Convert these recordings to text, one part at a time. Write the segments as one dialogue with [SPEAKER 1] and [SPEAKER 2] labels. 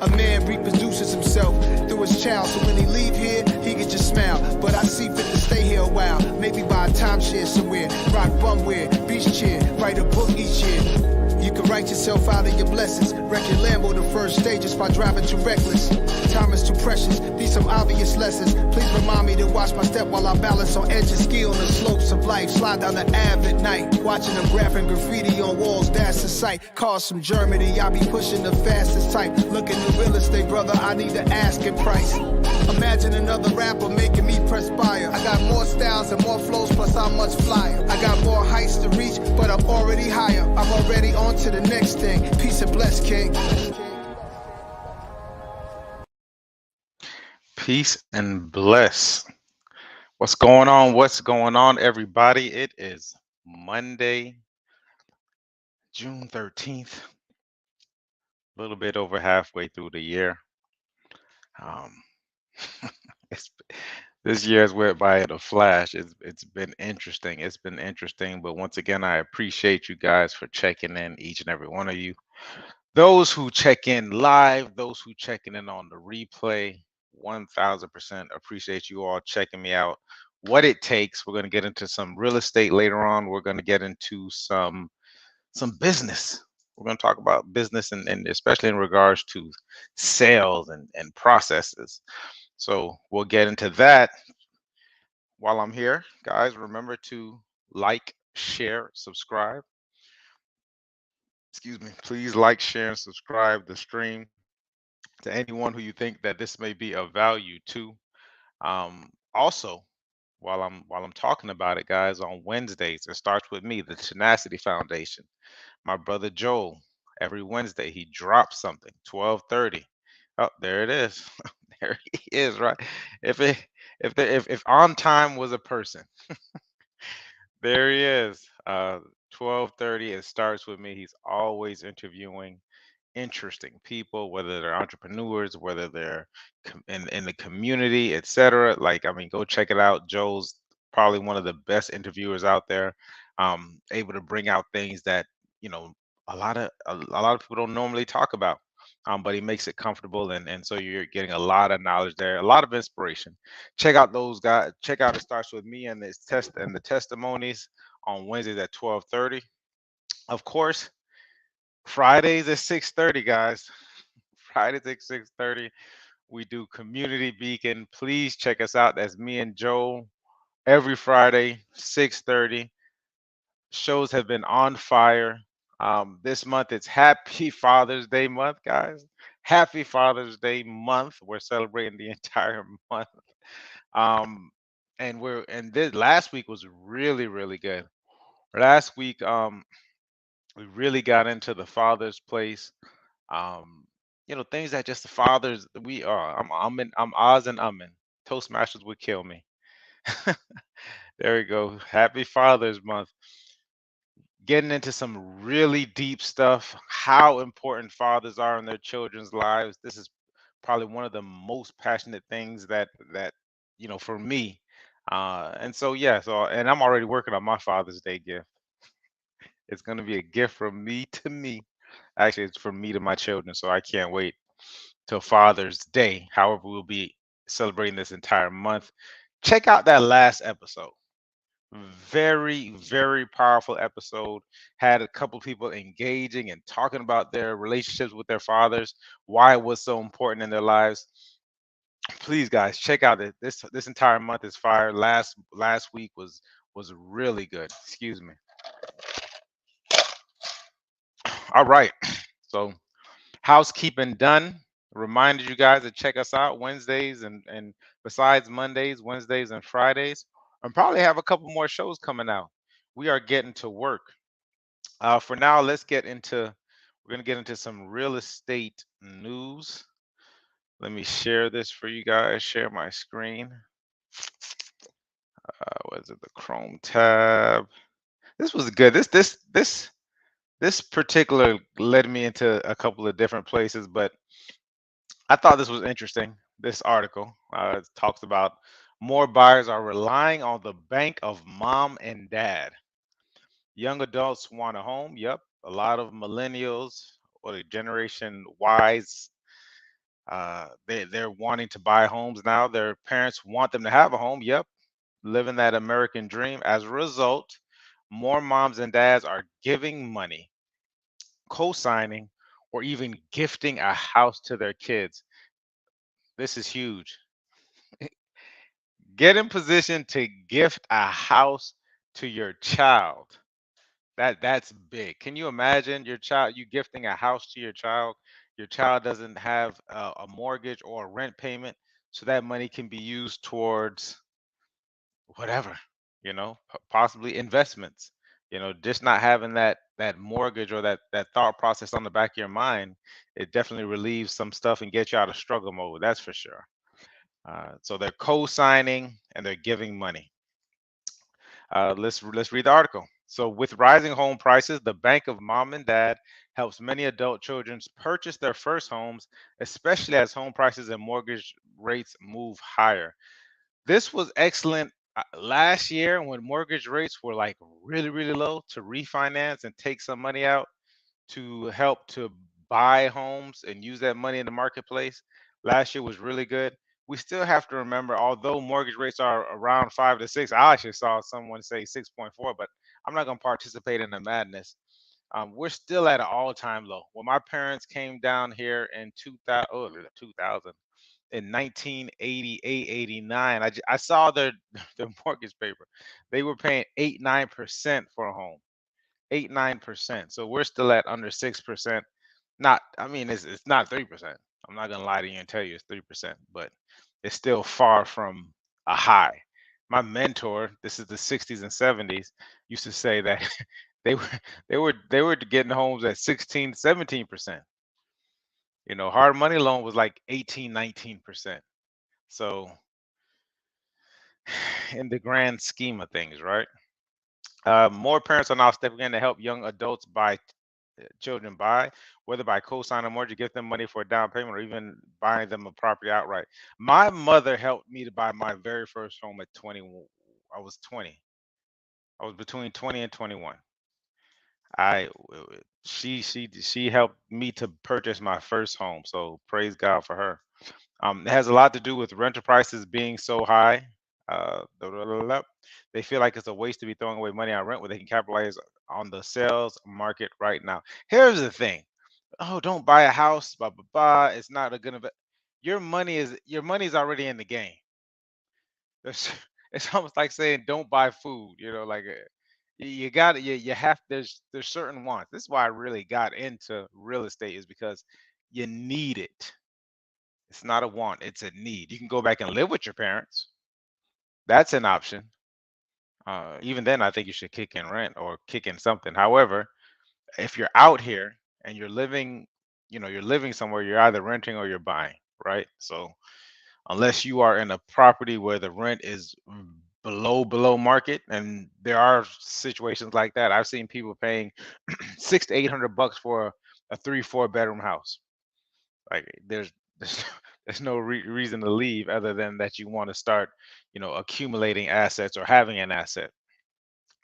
[SPEAKER 1] A man reproduces himself through his child, so when he leave here, he can just smile. But I see fit to stay here a while, maybe buy a timeshare somewhere, rock bumwear, beach chair, write a book each year. You can write yourself out of your blessings. Wreck your Lambo the first stages by driving too reckless. Time is too precious, these some obvious lessons. Please remind me to watch my step while I balance on edges. Ski on the slopes of life, slide down the Ave at night. Watching them graphing graffiti on walls, that's the sight. Cars from Germany, I be pushing the fastest type. Looking at real estate, brother, I need to ask it price. Imagine another rapper making me perspire. I got more styles and more flows, plus I'm much flyer. I got more heights to reach, but I'm already higher. I'm already on to the next thing. Peace and bless, King.
[SPEAKER 2] Peace and bless. What's going on? What's going on, everybody? It is Monday, June 13th, a little bit over halfway through the year. Um, it's, this year has went by in a flash. It's been interesting. It's been interesting. But once again, I appreciate you guys for checking in, each and every one of you. Those who check in live, those who checking in on the replay, 1000% appreciate you all checking me out. What it takes. We're going to get into some real estate later on. We're going to get into some business. We're going to talk about business and especially in regards to sales and processes. So we'll get into that. While I'm here, guys, remember to like, share, subscribe. Excuse me. Please like, share, and subscribe the stream to anyone who you think that this may be of value to. Also, while I'm talking about it, guys, on Wednesdays, it starts with me, the Tenacity Foundation. My brother Joel, every Wednesday, he drops something, 12:30. Oh, there it is. There he is, right? If it if on time was a person, there he is. 12:30, it starts with me. He's always interviewing interesting people, whether they're entrepreneurs, whether they're in the community, etc. Like, I mean, go check it out. Joe's probably one of the best interviewers out there, able to bring out things that you know a lot of people don't normally talk about. But he makes it comfortable, and so you're getting a lot of knowledge there, a lot of inspiration. Check out those guys. Check out It Starts With Me and this test and the testimonies on Wednesdays at 12:30. Of course, Fridays at 6:30, guys. Fridays at 6:30. We do Community Beacon. Please check us out. That's me and Joe every Friday, 6:30. Shows have been on fire. This month it's Happy Father's Day month, guys. Happy Father's Day month. We're celebrating the entire month. Um, and this last week was really, really good. Last week, we really got into the father's place. Um, things that just the fathers we are. I'm Oz and Amin. Toastmasters would kill me. There we go. Happy Father's Month. Getting into some really deep stuff, how important fathers are in their children's lives. This is probably one of the most passionate things that for me. And so yeah, and I'm already working on my Father's Day gift. It's gonna be a gift from me to me. Actually, it's from me to my children, so I can't wait till Father's Day. However, we'll be celebrating this entire month. Check out that last episode. Very, very powerful episode. Had a couple people engaging and talking about their relationships with their fathers, why it was so important in their lives. Please, guys, check out it. This entire month is fire. Last week was really good. Excuse me. All right. So housekeeping done. Reminded you guys to check us out Wednesdays and besides Mondays, Wednesdays, and Fridays. And probably have a couple more shows coming out. We are getting to work. For now, we're gonna get into some real estate news. Let me share this for you guys. Share my screen. What is it? The Chrome tab. This was good. This particular led me into a couple of different places, but I thought this was interesting. This article talks about more buyers are relying on the bank of mom and dad. Young adults want a home. Yep, a lot of millennials or the Generation Ys. They're wanting to buy homes now. Their parents want them to have a home. Yep, living that American dream. As a result, more moms and dads are giving money, co-signing, or even gifting a house to their kids. This is huge. Get in position to gift a house to your child. That's big. Can you imagine your child, you gifting a house to your child? Your child doesn't have a mortgage or a rent payment, so that money can be used towards whatever, possibly investments. Just not having that mortgage or that thought process on the back of your mind, it definitely relieves some stuff and gets you out of struggle mode. That's for sure. So they're co-signing and they're giving money. Let's read the article. So, with rising home prices, the Bank of Mom and Dad helps many adult children purchase their first homes, especially as home prices and mortgage rates move higher. This was excellent last year when mortgage rates were like really, really low to refinance and take some money out to help to buy homes and use that money in the marketplace. Last year was really good. We still have to remember, although mortgage rates are around 5 to 6, I actually saw someone say 6.4, but I'm not going to participate in the madness. We're still at an all-time low. When my parents came down here in 2000, in 1988, 89, I saw their mortgage paper. They were paying 8, 9% for a home. 8, 9%. So we're still at under 6%. Not, I mean, it's not 3%. I'm not gonna lie to you and tell you it's 3%, but it's still far from a high. My mentor, this is the 60s and 70s, used to say that they were they were getting homes at 16, 17%. Hard money loan was like 18, 19%. So in the grand scheme of things, right? More parents are now stepping in to help young adults buy children buy, whether by co-sign or mortgage, give them money for a down payment, or even buying them a property outright. My mother helped me to buy my very first home at 20. I was 20. I was between 20 and 21. She helped me to purchase my first home. So praise God for her. It has a lot to do with rental prices being so high. They feel like it's a waste to be throwing away money on rent when they can capitalize on the sales market right now. Here's the thing. Oh, don't buy a house, blah blah blah. It's not a good investment. Your money's already in the game. There's, it's almost like saying don't buy food. Like you got it. You have there's certain wants. This is why I really got into real estate is because you need it. It's not a want, it's a need. You can go back and live with your parents. That's an option. Even then, I think you should kick in rent or kick in something. However, if you're out here and you're living somewhere, you're either renting or you're buying, right? So unless you are in a property where the rent is below market, and there are situations like that. I've seen people paying 6 to 800 bucks for a 3, 4 bedroom house. Like there's there's no reason to leave other than that you want to start, accumulating assets or having an asset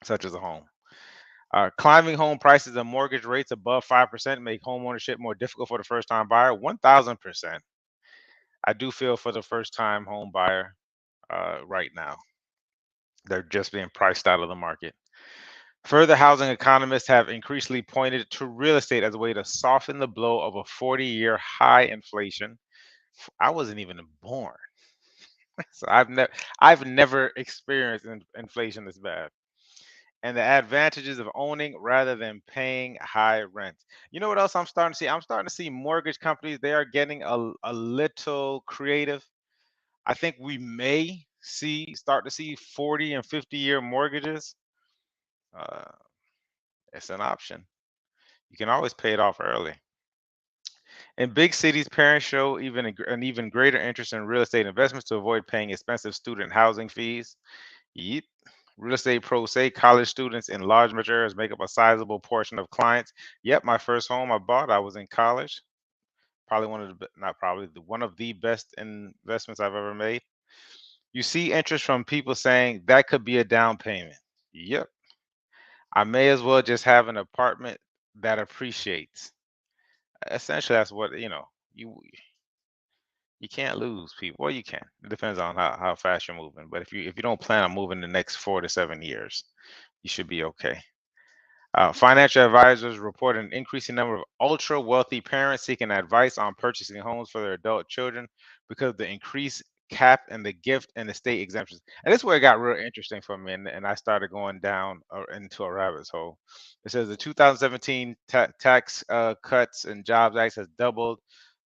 [SPEAKER 2] such as a home. Climbing home prices and mortgage rates above 5% make home ownership more difficult for the first time buyer. 1,000%. I do feel for the first time home buyer right now. They're just being priced out of the market. Further, housing economists have increasingly pointed to real estate as a way to soften the blow of a 40-year high inflation. I wasn't even born, so I've never experienced inflation this bad. And the advantages of owning rather than paying high rent. You know what else I'm starting to see? I'm starting to see mortgage companies. They are getting a little creative. I think we may start to see 40 and 50-year mortgages. Uh, it's an option. You can always pay it off early. In big cities, parents show an even greater interest in real estate investments to avoid paying expensive student housing fees. Yep. Real estate pros say college students in large metro areas make up a sizable portion of clients. Yep, my first home I bought, I was in college. Probably one of the, not probably, one of the best investments I've ever made. You see interest from people saying that could be a down payment. Yep. I may as well just have an apartment that appreciates. Essentially, that's what, you You can't lose people. Well, you can. It depends on how fast you're moving. But if you don't plan on moving the next 4 to 7 years, you should be okay. Financial advisors report an increasing number of ultra wealthy parents seeking advice on purchasing homes for their adult children because of the increased cap and the gift and estate exemptions. And this is where it got real interesting for me, and I started going down into a rabbit hole. It says the 2017 Tax Cuts and Jobs Act has doubled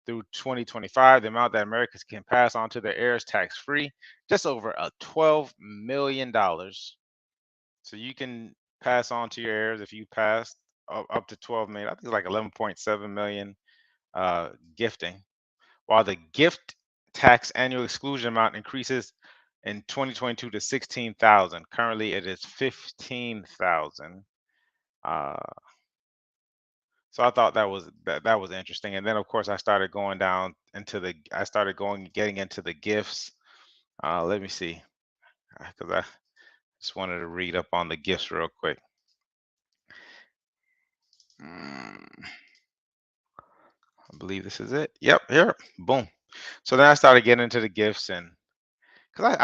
[SPEAKER 2] through 2025 the amount that Americans can pass on to their heirs tax free, just over a $12 million. So you can pass on to your heirs if you pass up to 12 million. I think it's like 11.7 million gifting. While the gift tax annual exclusion amount increases in 2022 to 16,000. Currently, it is 15,000. Uh, so I thought that was interesting. And then of course I started going down into I started going getting into the gifts. Let me see, because I just wanted to read up on the gifts real quick. Mm, I believe this is it. Yep, here. Boom. So then I started getting into the gifts, and because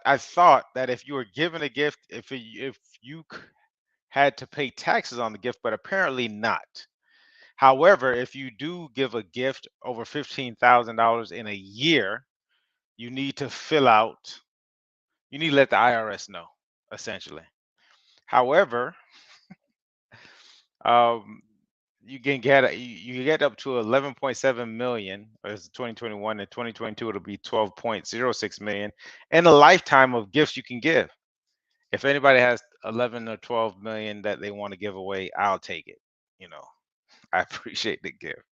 [SPEAKER 2] I thought that if you were given a gift, if you had to pay taxes on the gift, but apparently not. However, if you do give a gift over $15,000 in a year, you need to fill out. You need to let the IRS know, essentially. However, um, you get up to 11.7 million as 2021, and 2022 it'll be 12.06 million in a lifetime of gifts you can give. If anybody has 11 or 12 million that they want to give away, I'll take it. You know, I appreciate the gift.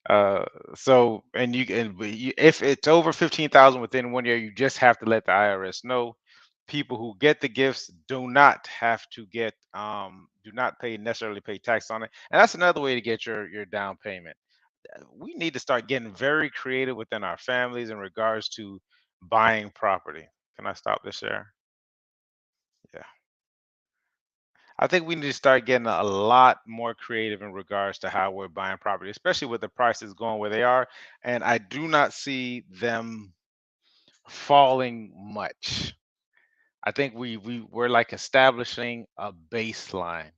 [SPEAKER 2] Uh, so and if it's over 15,000 within 1 year, you just have to let the IRS know. People who get the gifts do not pay necessarily pay tax on it. And that's another way to get your down payment. We need to start getting very creative within our families in regards to buying property. Can I stop this share? Yeah. I think we need to start getting a lot more creative in regards to how we're buying property, especially with the prices going where they are. And I do not see them falling much. I think we're like establishing a baseline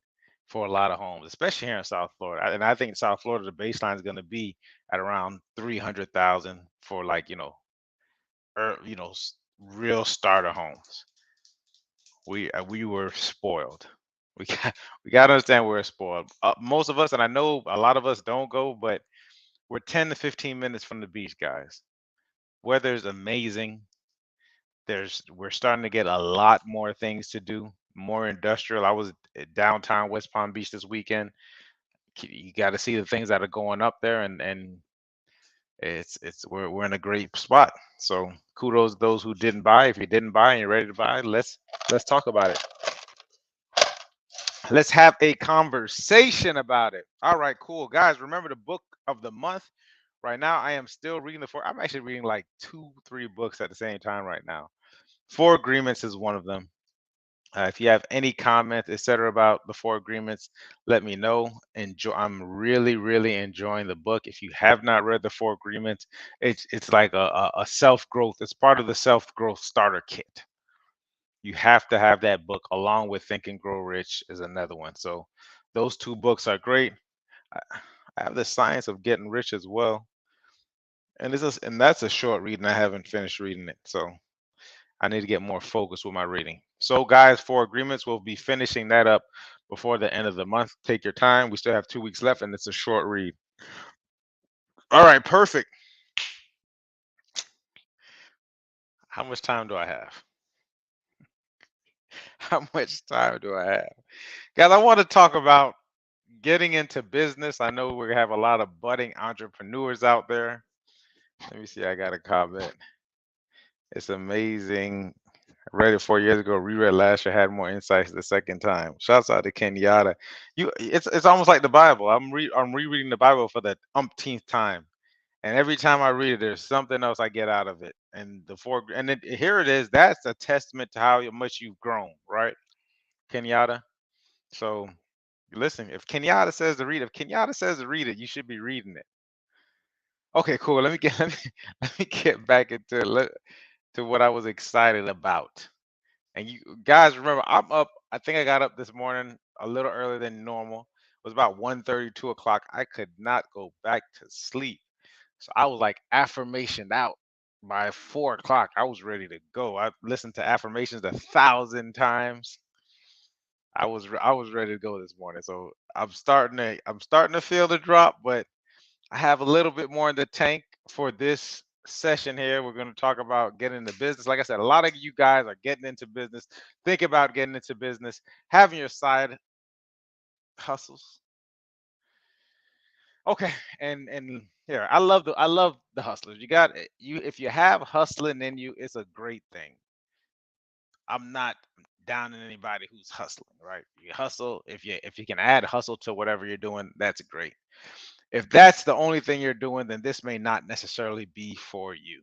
[SPEAKER 2] for a lot of homes, especially here in South Florida. And I think South Florida, the baseline is going to be at around 300,000 for like real starter homes. We were spoiled. We got we got to understand we're spoiled. Most of us, and I know a lot of us don't go, but we're 10 to 15 minutes from the beach, guys. Weather's amazing. We're starting to get a lot more things to do, more industrial. I was at downtown West Palm Beach this weekend. You got to see the things that are going up there, and we're in a great spot. So kudos to those who didn't buy. If you didn't buy and you're ready to buy, let's talk about it. Let's have a conversation about it. All right, cool. Guys, remember the book of the month. Right now, I am still reading I'm actually reading like 2, 3 books at the same time right now. Four Agreements is one of them. If you have any comments, etc., about the Four Agreements, let me know. I'm really, really enjoying the book. If you have not read the Four Agreements, it's like a self growth. It's part of the self growth starter kit. You have to have that book along with Think and Grow Rich is another one. So those two books are great. I have The Science of Getting Rich as well, and that's a short read, and I haven't finished reading it. So I need to get more focused with my reading. So, guys, Four Agreements, we'll be finishing that up before the end of the month. Take your time. We still have 2 weeks left, and it's a short read. All right, perfect. How much time do I have? How much time do I have? Guys, I want to talk about getting into business. I know we have a lot of budding entrepreneurs out there. Let me see. I got a comment. It's amazing. I read it 4 years ago, reread last year, had more insights the second time. Shouts out to Kenyatta. It's almost like the Bible. I'm rereading the Bible for the umpteenth time, and every time I read it, there's something else I get out of it. And here it is. That's a testament to how much you've grown, right, Kenyatta? So listen, if Kenyatta says to read it, you should be reading it. Okay, cool. Let me get let me get back into to what I was excited about. And you guys remember, I'm up. I think I got up this morning a little earlier than normal. It was about 1:30, 2 o'clock. I could not go back to sleep. So I was like affirmation out by 4 o'clock. I was ready to go. I listened to affirmations 1,000 times. I was ready to go this morning. So I'm starting to feel the drop, but I have a little bit more in the tank for this session here. We're going to talk about getting into business. Like I said, a lot of you guys are getting into business, think about getting into business, having your side hustles. Okay, and here, I love the hustlers. You got you if you have hustling in you, it's a great thing. I'm not down on anybody who's hustling, right? You hustle, if you can add hustle to whatever you're doing, that's great. If that's the only thing you're doing, then this may not necessarily be for you.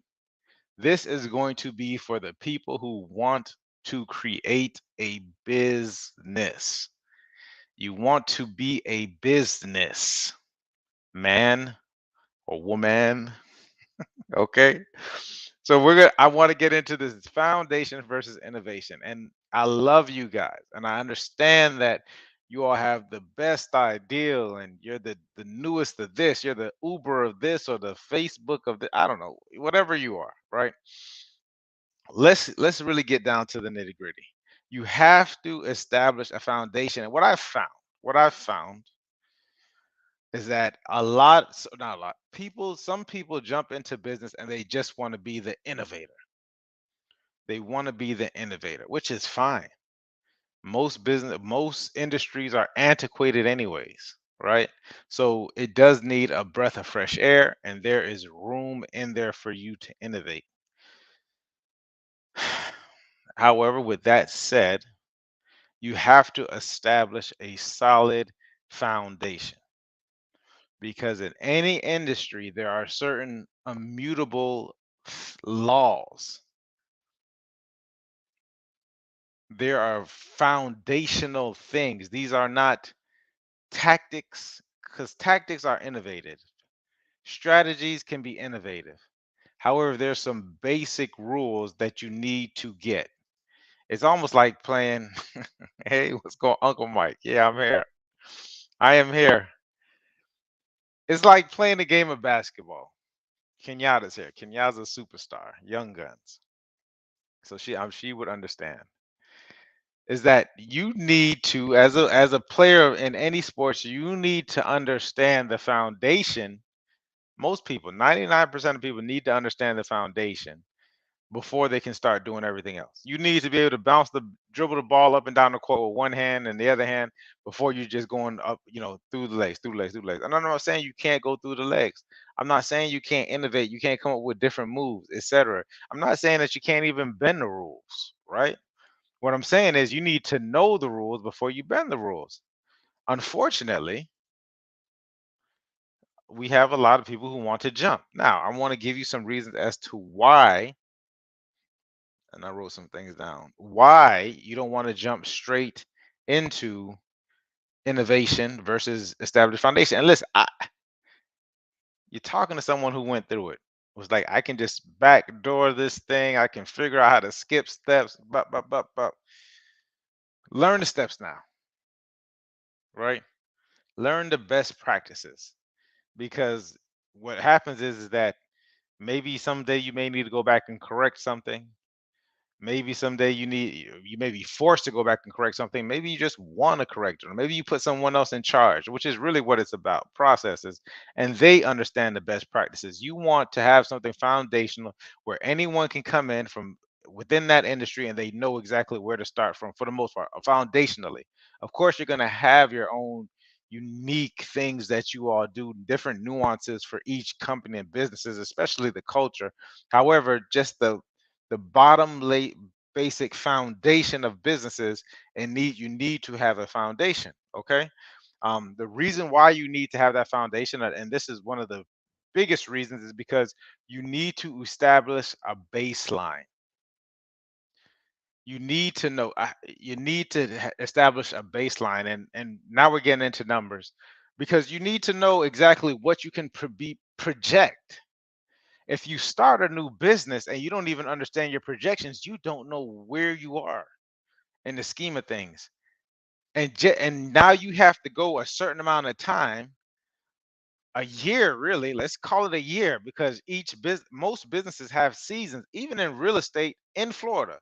[SPEAKER 2] This is going to be for the people who want to create a business. You want to be a business man or woman. Okay. So I want to get into this foundation versus innovation. And I love you guys. And I understand that you all have the best ideal and you're the newest of this, you're the Uber of this or the Facebook of the, I don't know, whatever you are, right? Let's really get down to the nitty gritty. You have to establish a foundation. And what I've found is that not a lot, some people jump into business and they just want to be the innovator. They want to be the innovator, which is fine. Most industries are antiquated anyways, right? So it does need a breath of fresh air, and there is room in there for you to innovate. However, with that said, you have to establish a solid foundation because in any industry, there are certain immutable laws. There are foundational things. These are not tactics, because tactics are innovative. Strategies can be innovative. However, there's some basic rules that you need to get. It's almost like playing, hey, what's going Uncle Mike? Yeah, I'm here. I am here. It's like playing a game of basketball. Kenyatta's here. Kenyatta's a superstar, Young Guns. So she would understand. Is that you need to, as a player in any sports, you need to understand the foundation. Most people, 99% of people need to understand the foundation before they can start doing everything else. You need to be able to dribble the ball up and down the court with one hand and the other hand before you're just going up, through the legs, through the legs, through the legs. And I'm not saying you can't go through the legs. I'm not saying you can't innovate, you can't come up with different moves, etc. I'm not saying that you can't even bend the rules, right? What I'm saying is you need to know the rules before you bend the rules. Unfortunately, we have a lot of people who want to jump. Now, I want to give you some reasons as to why, and I wrote some things down, why you don't want to jump straight into innovation versus established foundation. And listen, you're talking to someone who went through it. It was like, I can just backdoor this thing. I can figure out how to skip steps. But. Learn the steps now, right? Learn the best practices because what happens is that maybe someday you may need to go back and correct something. Maybe someday you may be forced to go back and correct something. Maybe you just want to correct it, or maybe you put someone else in charge, which is really what it's about, processes, and they understand the best practices. You want to have something foundational where anyone can come in from within that industry and they know exactly where to start from for the most part, foundationally. Of course, you're going to have your own unique things that you all do, different nuances for each company and businesses, especially the culture. However, just the bottom late basic foundation of businesses and you need to have a foundation. Okay. The reason why you need to have that foundation, and this is one of the biggest reasons, is because you need to establish a baseline. You need to know, you need to establish a baseline, and now we're getting into numbers because you need to know exactly what you can project. If you start a new business and you don't even understand your projections, you don't know where you are in the scheme of things. And now you have to go a certain amount of time, a year really, let's call it a year, because most businesses have seasons, even in real estate in Florida.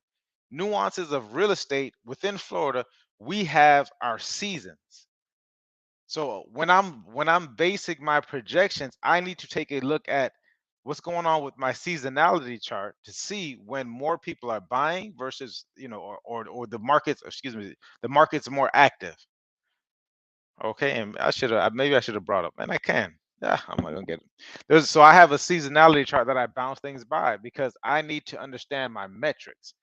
[SPEAKER 2] Nuances of real estate within Florida, we have our seasons. So when I'm basing my projections, I need to take a look at what's going on with my seasonality chart to see when more people are buying versus, or the markets, excuse me, the market's more active. Okay, and maybe I should have brought up, and I can. Yeah, I'm not gonna get it. So I have a seasonality chart that I bounce things by because I need to understand my metrics.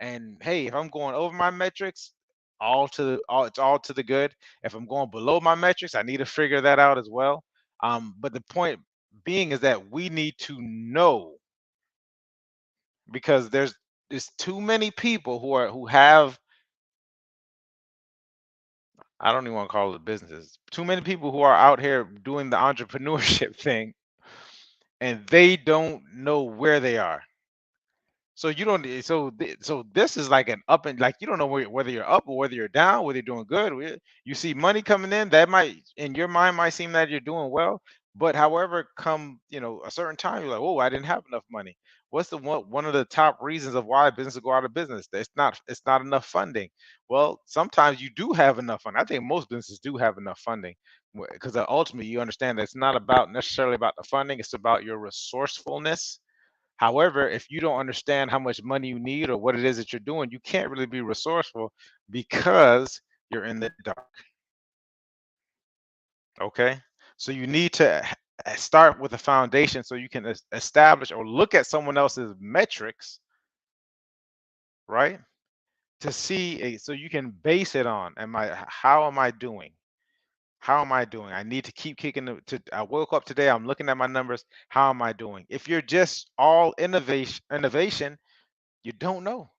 [SPEAKER 2] And hey, if I'm going over my metrics, it's all to the good. If I'm going below my metrics, I need to figure that out as well. But the point being is that we need to know, because there's too many people who have, I don't even want to call it businesses. Too many people who are out here doing the entrepreneurship thing, and they don't know where they are. So you don't. So this is like an up and, like, you don't know whether you're up or whether you're down, whether you're doing good. You see money coming in, that might, in your mind, might seem that you're doing well, but however, come a certain time, you're like, oh, I didn't have enough money. What's the one of the top reasons of why businesses go out of business? It's not enough funding. Well, sometimes you do have enough funding. I think most businesses do have enough funding, because ultimately you understand that it's not about necessarily about the funding. It's about your resourcefulness. However, if you don't understand how much money you need or what it is that you're doing, you can't really be resourceful because you're in the dark. Okay. So you need to start with a foundation so you can establish or look at someone else's metrics, right? To see, so you can base it on, how am I doing? How am I doing? I need to keep kicking I woke up today, I'm looking at my numbers. How am I doing? If you're just all innovation, you don't know.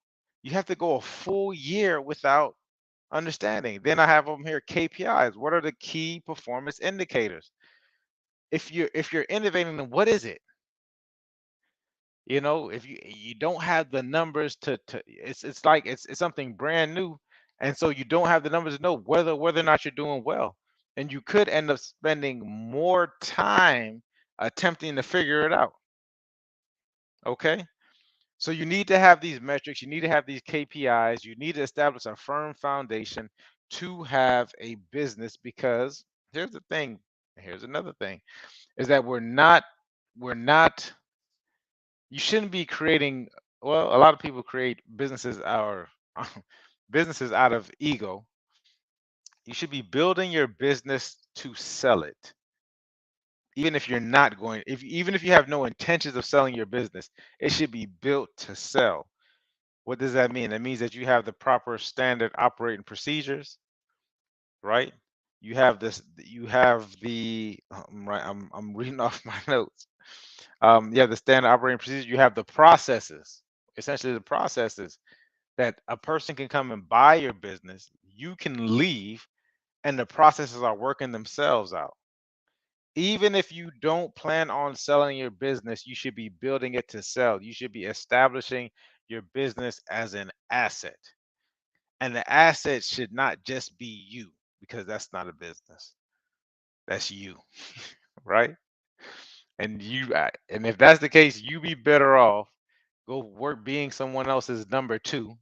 [SPEAKER 2] You have to go a full year without understanding. Then I have them here, KPIs. What are the key performance indicators? If you're innovating, then what is it? If you don't have the numbers to it's like it's something brand new, and so you don't have the numbers to know whether or not you're doing well. And you could end up spending more time attempting to figure it out. Okay? So you need to have these metrics, you need to have these KPIs, you need to establish a firm foundation to have a business, because here's the thing, here's another thing, is that we're not you shouldn't be creating, well, a lot of people create businesses or businesses out of ego. You should be building your business to sell it. Even if you're not going, if even if you have no intentions of selling your business, it should be built to sell. What does that mean? That means that you have the proper standard operating procedures, right? You have the, right, I'm reading off my notes. You have the standard operating procedures, you have the processes, essentially the processes that a person can come and buy your business, you can leave, and the processes are working themselves out. Even if you don't plan on selling your business, you should be building it to sell. You should be establishing your business as an asset. And the asset should not just be you, because that's not a business. That's you, right? And if that's the case, you be better off go work being someone else's number two,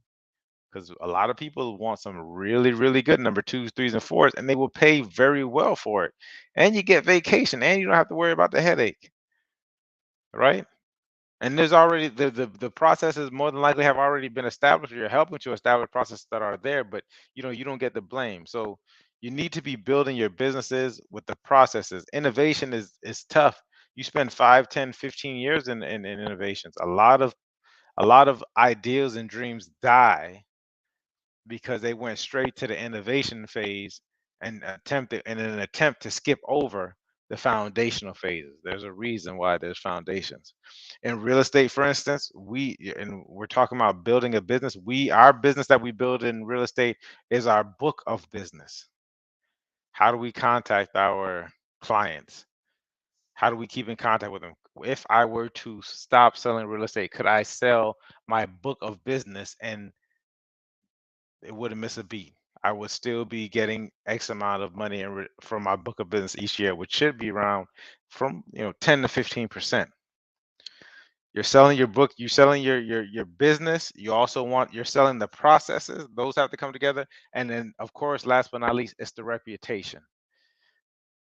[SPEAKER 2] because a lot of people want some really, really good number twos, threes, and fours, and they will pay very well for it. And you get vacation, and you don't have to worry about the headache, right? And there's already the processes more than likely have already been established. Or you're helping to establish processes that are there, but you don't get the blame. So you need to be building your businesses with the processes. Innovation is tough. You spend 5, 10, 15 years in innovations. A lot of ideas and dreams die because they went straight to the innovation phase in an attempt to skip over the foundational phases. There's a reason why there's foundations. In real estate, for instance, we're talking about building a business. Our business that we build in real estate is our book of business. How do we contact our clients? How do we keep in contact with them? if I were to stop selling real estate, could I sell my book of business and it wouldn't miss a beat? I would still be getting X amount of money from my book of business each year, which should be around from 10 to 15%. You're selling your book, you're selling your business. You're selling the processes. Those have to come together. And then, of course, last but not least, it's the reputation.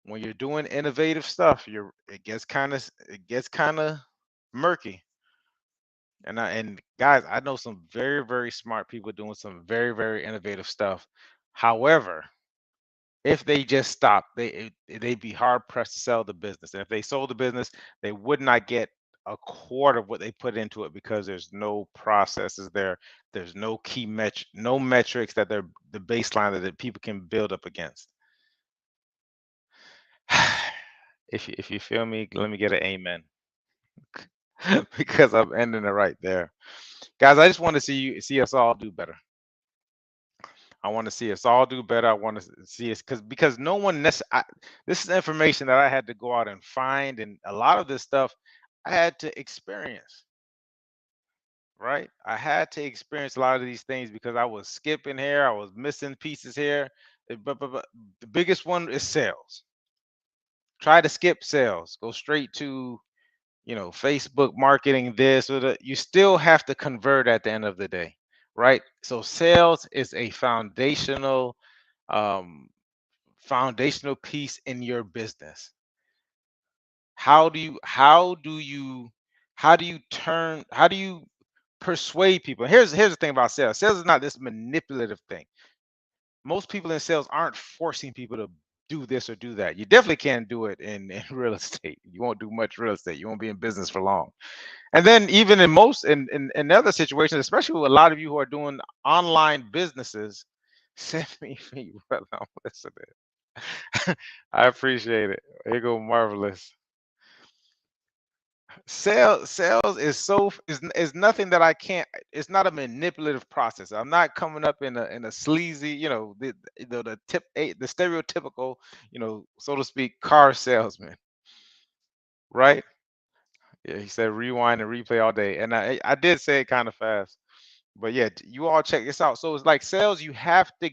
[SPEAKER 2] When you're doing innovative stuff, it gets kind of murky. And guys, I know some very, very smart people doing some very, very innovative stuff. However, if they just stop, they'd be hard pressed to sell the business. And if they sold the business, they would not get a quarter of what they put into it, because there's no processes there. There's no no metrics that they're the baseline that people can build up against. If you feel me, let me get an amen. Because I'm ending it right there. Guys, I just want to see us all do better. I want to see us all do better. I want to see us because no one this is information that I had to go out and find, and a lot of this stuff I had to experience. Right? I had to experience a lot of these things because I was skipping here, I was missing pieces here. But the biggest one is sales. Try to skip sales. Go straight to Facebook marketing, this or that. You still have to convert at the end of the day, right? So sales is a foundational piece in your business. How do you persuade people? Here's the thing about sales. Sales is not this manipulative thing. Most people in sales aren't forcing people to do this or do that. You definitely can't do it in real estate. You won't do much real estate. You won't be in business for long. And then even in other situations, especially with a lot of you who are doing online businesses, send me brother. I'm listening. I appreciate it. Here you go, Marvelous. Sales is nothing that I can't. It's not a manipulative process. I'm not coming up in a sleazy, the stereotypical, so to speak, car salesman, right? Yeah, he said rewind and replay all day, and I did say it kind of fast, but yeah, you all check this out. So it's like sales. You have to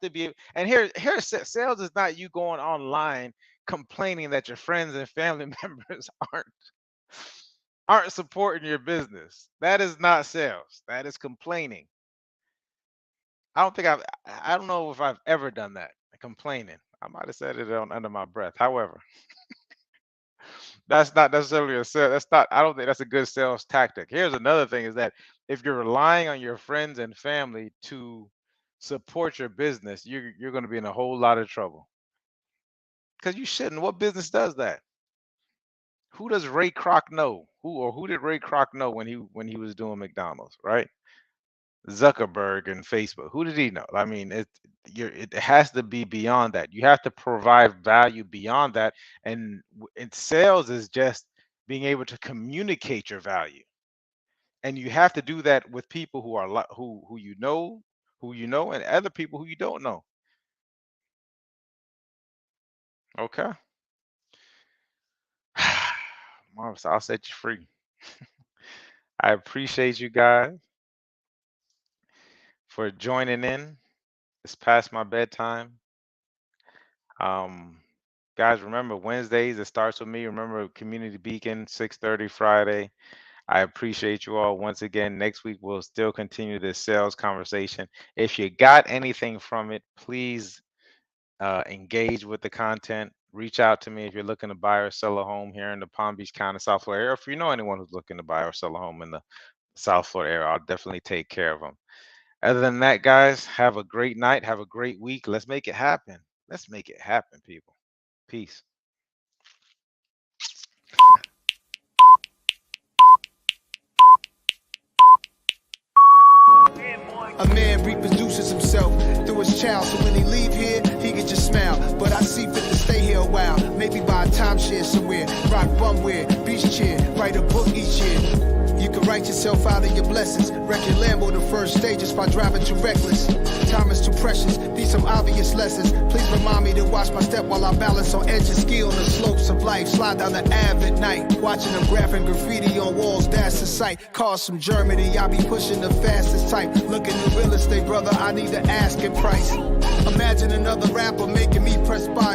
[SPEAKER 2] be, and here sales is not you going online complaining that your friends and family members aren't supporting your business. That is not sales. That is complaining. I don't know if I've ever done that. Complaining. I might have said it under my breath. However, that's not necessarily a sale. I don't think that's a good sales tactic. Here's another thing is that if you're relying on your friends and family to support your business, you're going to be in a whole lot of trouble. Because you shouldn't. What business does that? Who does Ray Kroc know? Who did Ray Kroc know when he was doing McDonald's, right? Zuckerberg and Facebook. Who did he know? I mean, it has to be beyond that. You have to provide value beyond that, and sales is just being able to communicate your value, and you have to do that with people who are who you know, and other people who you don't know. Okay. Marvelous. I'll set you free. I appreciate you guys for joining in. It's past my bedtime. Guys, remember Wednesdays, it starts with me. Remember Community Beacon, 6:30 Friday. I appreciate you all once again. Next week, we'll still continue this sales conversation. If you got anything from it, please engage with the content. Reach out to me if you're looking to buy or sell a home here in the Palm Beach County, South Florida area. If you know anyone who's looking to buy or sell a home in the South Florida area, I'll definitely take care of them. Other than that, guys, have a great night. Have a great week. Let's make it happen. Let's make it happen, people. Peace.
[SPEAKER 1] A man reproduces himself through his child, so when he leave here, he can just smile. But I see fit to stay here a while, maybe buy a timeshare somewhere, rock bumware, beach chair, write a book each year. You You can write yourself out of your blessings. Wreck your Lambo the first stages by driving too reckless. Time is too precious, these some obvious lessons. Please remind me to watch my step while I balance on edges. Ski on the slopes of life, slide down the Ave at night. Watching them graphing graffiti on walls, that's the sight. Cars from Germany, I be pushing the fastest type. Looking at real estate, brother, I need to ask in price. Imagine another rapper making me press buy